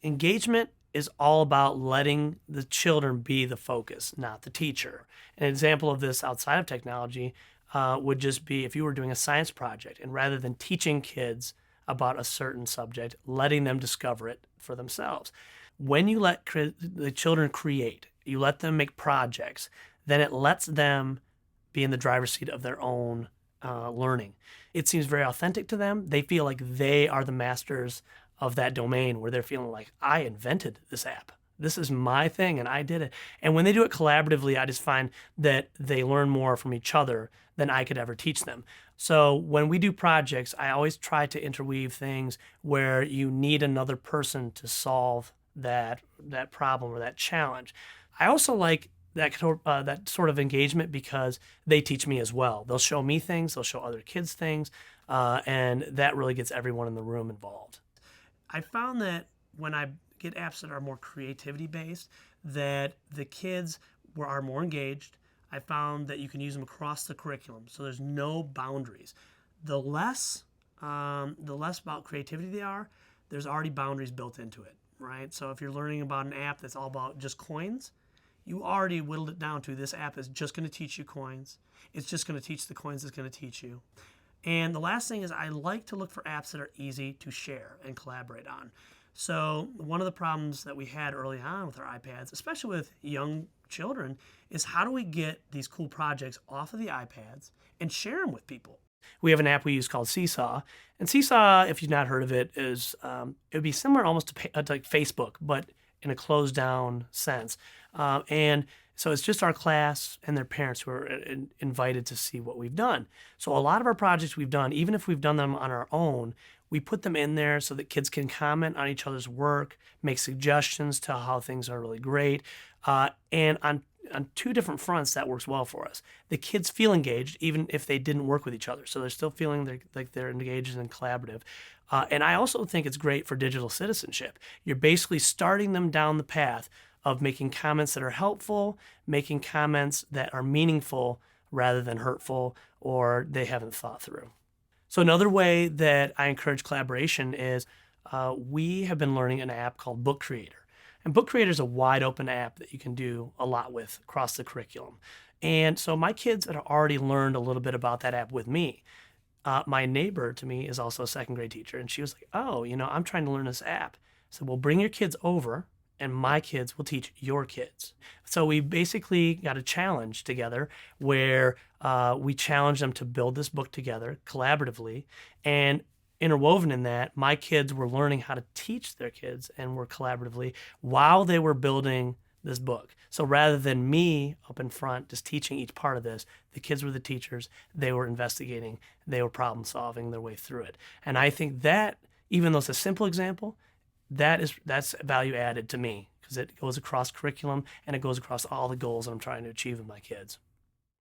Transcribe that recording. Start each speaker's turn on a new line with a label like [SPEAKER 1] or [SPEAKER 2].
[SPEAKER 1] Engagement is all about letting the children be the focus, not the teacher. An example of this outside of technology would just be if you were doing a science project and rather than teaching kids about a certain subject, letting them discover it for themselves. When you let the children create, you let them make projects, then it lets them be in the driver's seat of their own learning. It seems very authentic to them. They feel like they are the masters of that domain where they're feeling like, I invented this app. This is my thing and I did it. And when they do it collaboratively, I just find that they learn more from each other than I could ever teach them. So when we do projects, I always try to interweave things where you need another person to solve that problem or that challenge. I also like that sort of engagement because they teach me as well. They'll show me things, they'll show other kids things, and that really gets everyone in the room involved. I found that when I get apps that are more creativity based, that the kids are more engaged. I found that you can use them across the curriculum, so there's no boundaries. The less about creativity they are, there's already boundaries built into it, right? So if you're learning about an app that's all about just coins, you already whittled it down to this app is just going to teach you coins. It's just going to teach the coins it's going to teach you. And the last thing is I like to look for apps that are easy to share and collaborate on. So one of the problems that we had early on with our iPads, especially with young children, is how do we get these cool projects off of the iPads and share them with people? We have an app we use called Seesaw. And Seesaw, if you've not heard of it, is it would be similar almost to like Facebook, but in a closed down sense. And so it's just our class and their parents who are invited to see what we've done. So a lot of our projects we've done, even if we've done them on our own, we put them in there so that kids can comment on each other's work, make suggestions to how things are really great. And on two different fronts, that works well for us. The kids feel engaged even if they didn't work with each other. So they're still feeling like they're engaged and collaborative. And I also think it's great for digital citizenship. You're basically starting them down the path of making comments that are helpful, making comments that are meaningful rather than hurtful or they haven't thought through. So another way that I encourage collaboration is we have been learning an app called Book Creator. And Book Creator is a wide open app that you can do a lot with across the curriculum. And so my kids had already learned a little bit about that app with me. My neighbor to me is also a second grade teacher. And she was like, oh, I'm trying to learn this app. So we'll bring your kids over and my kids will teach your kids. So we basically got a challenge together where we challenged them to build this book together collaboratively. And interwoven in that, my kids were learning how to teach their kids and work collaboratively while they were building this book. So rather than me up in front just teaching each part of this, the kids were the teachers, they were investigating, they were problem solving their way through it. And I think that, even though it's a simple example, that's value added to me because it goes across curriculum and it goes across all the goals that I'm trying to achieve with my kids.